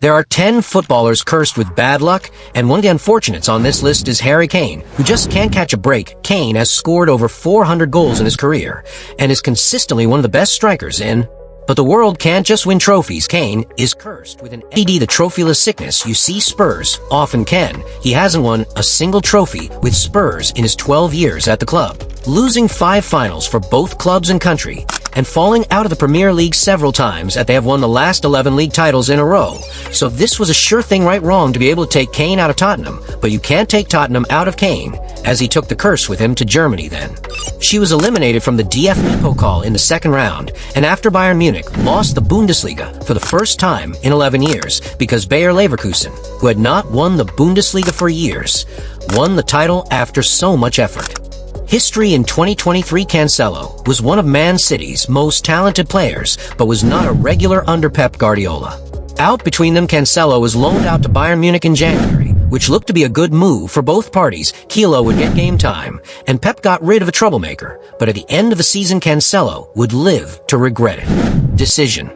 There are 10 footballers cursed with bad luck, and one of the unfortunates on this list is Harry Kane, who just can't catch a break. Kane has scored over 400 goals in his career, and is consistently one of the best strikers in. But the world can't just win trophies. Kane is cursed with an AD, the trophyless sickness. You see, Spurs often can. He hasn't won a single trophy with Spurs in his 12 years at the club, losing 5 finals for both clubs and country, and falling out of the Premier League several times as they have won the last 11 league titles in a row. So this was a sure thing right wrong to be able to take Kane out of Tottenham, but you can't take Tottenham out of Kane, as he took the curse with him to Germany then. She was eliminated from the DFB Pokal in the second round, and after Bayern Munich lost the Bundesliga for the first time in 11 years because Bayer Leverkusen, who had not won the Bundesliga for years, won the title after so much effort. History in 2023. Cancelo was one of Man City's most talented players, but was not a regular under Pep Guardiola. Out between them, Cancelo was loaned out to Bayern Munich in January, which looked to be a good move for both parties. Kilo would get game time, and Pep got rid of a troublemaker, but at the end of the season, Cancelo would live to regret it. Decision.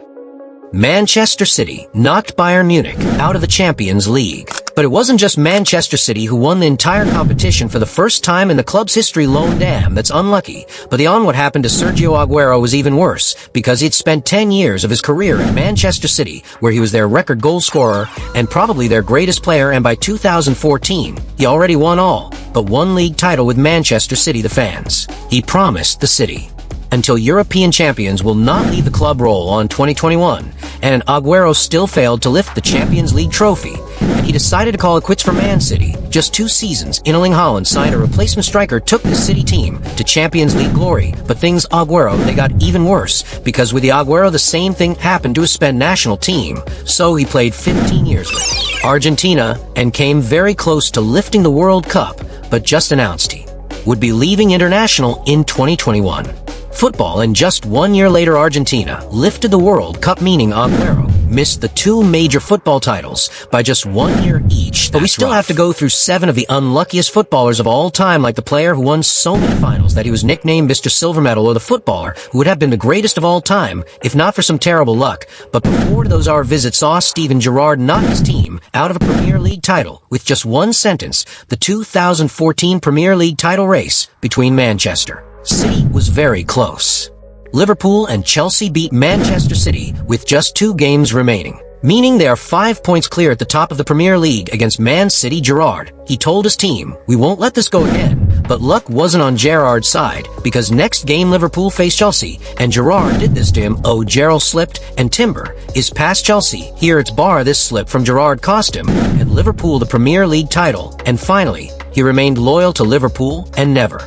Manchester City knocked Bayern Munich out of the Champions League. But it wasn't just Manchester City who won the entire competition for the first time in the club's history. Damn, that's unlucky. But the what happened to Sergio Aguero was even worse, because he'd spent 10 years of his career at Manchester City, where he was their record goal scorer and probably their greatest player, and by 2014, he already won all but one league title with Manchester City. The fans he promised the city until European champions will not leave the club roll on 2021, and Aguero still failed to lift the Champions League trophy, and he decided to call it quits for Man City. Just 2 seasons, Erling Haaland signed a replacement striker, took the City team to Champions League glory, but things Aguero, they got even worse, because with the Aguero the same thing happened to his Spain national team, so he played 15 years with Argentina, and came very close to lifting the World Cup, but just announced he would be leaving international in 2021. Football, and just 1 year later Argentina lifted the World Cup, meaning Aguero missed the 2 major football titles by just 1 year each. But we still have to go through 7 of the unluckiest footballers of all time, like the player who won so many finals that he was nicknamed Mr. Silver Medal, or the footballer who would have been the greatest of all time if not for some terrible luck. But before those, our visit saw Steven Gerrard knock his team out of a Premier League title with just one sentence: the 2014 Premier League title race between Manchester City was very close. Liverpool and Chelsea beat Manchester City with just 2 games remaining, meaning they are 5 points clear at the top of the Premier League against Man City. Gerrard, he told his team, "We won't let this go again." But luck wasn't on Gerrard's side, because next game Liverpool faced Chelsea, and Gerrard did this to him. Gerrard slipped, and Timber is past Chelsea. Here it's bar. This slip from Gerrard cost him and Liverpool the Premier League title, and finally, he remained loyal to Liverpool and never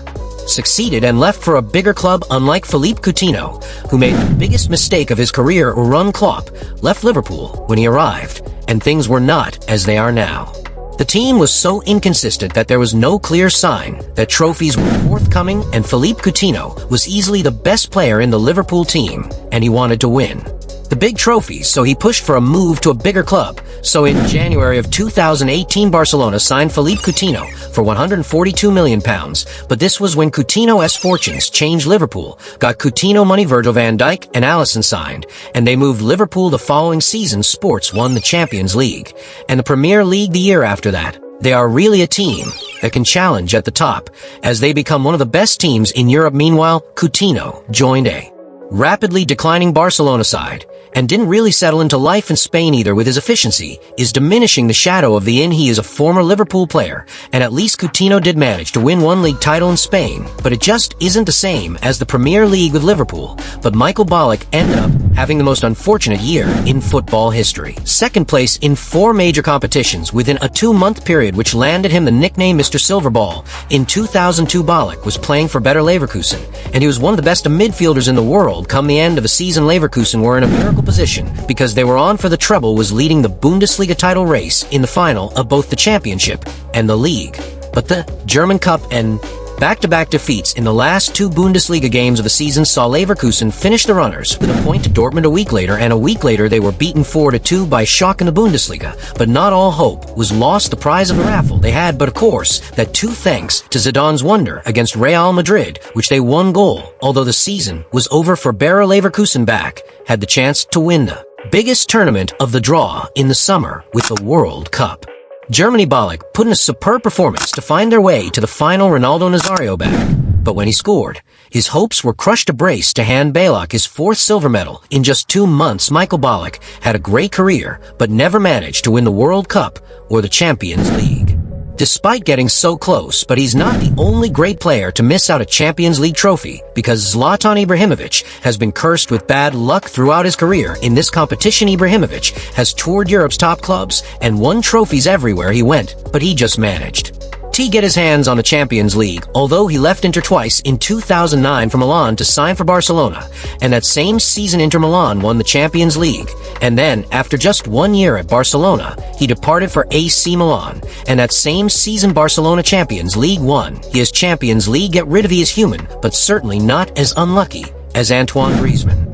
succeeded and left for a bigger club, unlike Philippe Coutinho, who made the biggest mistake of his career. Run Klopp left Liverpool when he arrived, and things were not as they are now. The team was so inconsistent that there was no clear sign that trophies were forthcoming, and Philippe Coutinho was easily the best player in the Liverpool team, and he wanted to win the big trophies, so he pushed for a move to a bigger club. So in January of 2018, Barcelona signed Philippe Coutinho for £142 million, but this was when Coutinho's fortunes changed. Liverpool got Coutinho money. Virgil van Dijk and Alisson signed, and they moved Liverpool the following season. Sports won the Champions League and the Premier League the year after that. They are really a team that can challenge at the top, as they become one of the best teams in Europe. Meanwhile, Coutinho joined a rapidly declining Barcelona side, and didn't really settle into life in Spain either. With his efficiency is diminishing the shadow of the inn. He is a former Liverpool player, and at least Coutinho did manage to win 1 league title in Spain, but it just isn't the same as the Premier League with Liverpool. But Michael Ballack ended up having the most unfortunate year in football history. Second place in 4 major competitions within a 2-month period, which landed him the nickname Mr. Silverball. In 2002, Ballack was playing for Bayer Leverkusen, and he was one of the best of midfielders in the world. Come the end of the season, Leverkusen were in a miracle position, because they were on for the treble, was leading the Bundesliga title race in the final of both the championship and the league. But the German Cup and back-to-back defeats in the last 2 Bundesliga games of the season saw Leverkusen finish the runners with a point to Dortmund a week later, and a week later they were beaten 4-2 by Schalke in the Bundesliga. But not all hope was lost. The prize of the raffle they had, but of course, that too thanks to Zidane's wonder against Real Madrid, which they won goal. Although the season was over for Bayer Leverkusen, back had the chance to win the Biggest tournament of the draw in the summer with the World Cup. Germany Ballack put in a superb performance to find their way to the final Ronaldo Nazário bag. But when he scored, his hopes were crushed to brace to hand Ballack his 4th silver medal in just 2 months. Michael Ballack had a great career, but never managed to win the World Cup or the Champions League. Despite getting so close, but he's not the only great player to miss out a Champions League trophy, because Zlatan Ibrahimović has been cursed with bad luck throughout his career. In this competition, Ibrahimović has toured Europe's top clubs and won trophies everywhere he went, but he just managed to get his hands on the Champions League, although he left Inter twice in 2009 for Milan to sign for Barcelona, and that same season Inter Milan won the Champions League, and then, after just 1 year at Barcelona, he departed for AC Milan, and that same season Barcelona Champions League won. He is Champions League, get rid of he is human, but certainly not as unlucky as Antoine Griezmann.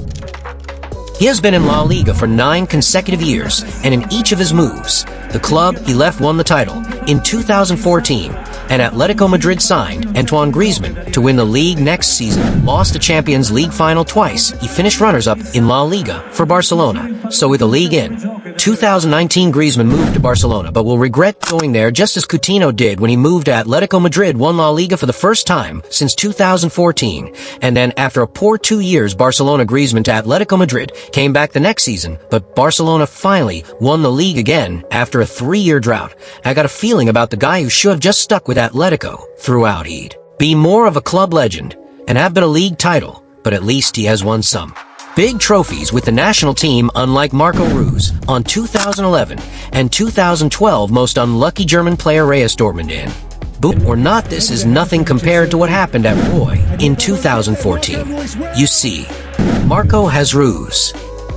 He has been in La Liga for 9 consecutive years, and in each of his moves, the club he left won the title. In 2014, and Atletico Madrid signed Antoine Griezmann to win the league next season, lost the Champions League final twice. He finished runners-up in La Liga for Barcelona. So with the league in 2019, Griezmann moved to Barcelona, but will regret going there just as Coutinho did when he moved to Atletico Madrid, won La Liga for the first time since 2014. And then after a poor 2 years, Barcelona, Griezmann to Atletico Madrid, came back the next season, but Barcelona finally won the league again after a 3-year drought. I got a feeling about the guy who should have just stuck with Atletico throughout. He'd be more of a club legend and have been a league title, but at least he has won some big trophies with the national team, unlike Marco Reus on 2011 and 2012 most unlucky German player Reyes Dortmund in. Boot or not, this is nothing compared to what happened at Roy in 2014. You see, Marco has Reus.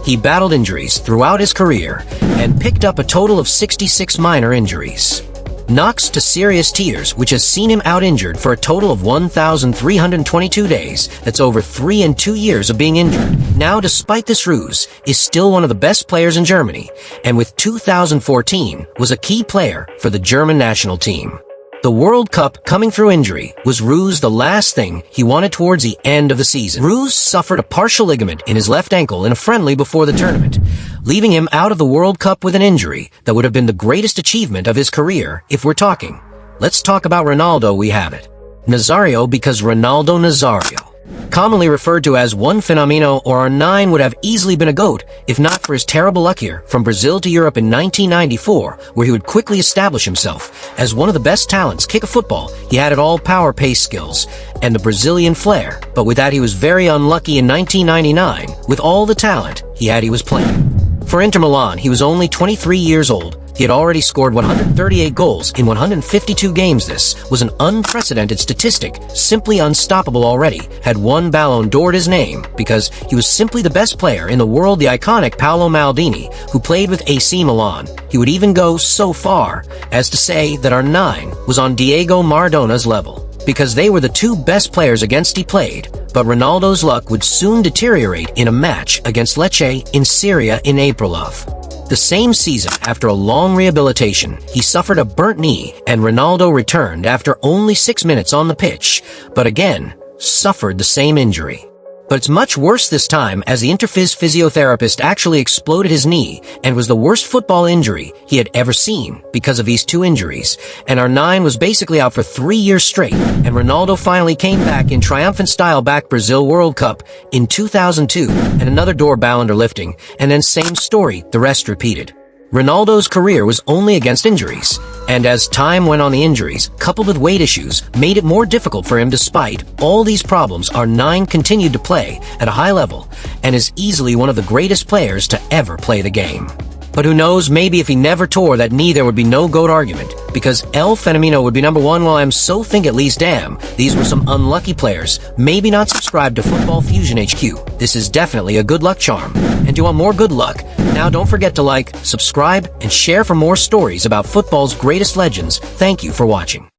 He battled injuries throughout his career and picked up a total of 66 minor injuries. Knocks to serious tears, which has seen him out injured for a total of 1,322 days. That's over 3 and 2 years of being injured. Now, despite this, Reus is still one of the best players in Germany, and with 2014 was a key player for the German national team. The World Cup coming through injury was Reus the last thing he wanted towards the end of the season. Reus suffered a partial ligament in his left ankle in a friendly before the tournament, leaving him out of the World Cup with an injury that would have been the greatest achievement of his career if we're talking. Let's talk about Ronaldo. We have it. Nazário, because Ronaldo Nazário, commonly referred to as one Fenomeno or R9, would have easily been a GOAT if not for his terrible luck here from Brazil to Europe in 1994, where he would quickly establish himself as one of the best talents. Kick of football, he had it all: power, pace, skills, and the Brazilian flair. But with that, he was very unlucky in 1999. With all the talent he was playing for Inter Milan, he was only 23 years old. He had already scored 138 goals in 152 games. This was an unprecedented statistic, simply unstoppable already. Had won Ballon d'Or his name because he was simply the best player in the world. The iconic Paolo Maldini, who played with AC Milan. He would even go so far as to say that R9 was on Diego Maradona's level, because they were the 2 best players against he played. But Ronaldo's luck would soon deteriorate in a match against Lecce in Syria in April of the same season. After a long rehabilitation, he suffered a burnt knee, and Ronaldo returned after only 6 minutes on the pitch, but again suffered the same injury. But it's much worse this time, as the Interphys physiotherapist actually exploded his knee and was the worst football injury he had ever seen because of these 2 injuries. And R9 was basically out for 3 years straight, and Ronaldo finally came back in triumphant style, back Brazil World Cup in 2002, and another door Ballon d'Or lifting, and then same story, the rest repeated. Ronaldo's career was only against injuries, and as time went on, the injuries, coupled with weight issues, made it more difficult for him. Despite all these problems, R9 continued to play at a high level, and is easily one of the greatest players to ever play the game. But who knows, maybe if he never tore that knee, there would be no GOAT argument, because El Fenomeno would be number 1. Well, I'm so think at least, damn, these were some unlucky players. Maybe not subscribe to Football Fusion HQ. This is definitely a good luck charm. And do you want more good luck? Now don't forget to like, subscribe, and share for more stories about football's greatest legends. Thank you for watching.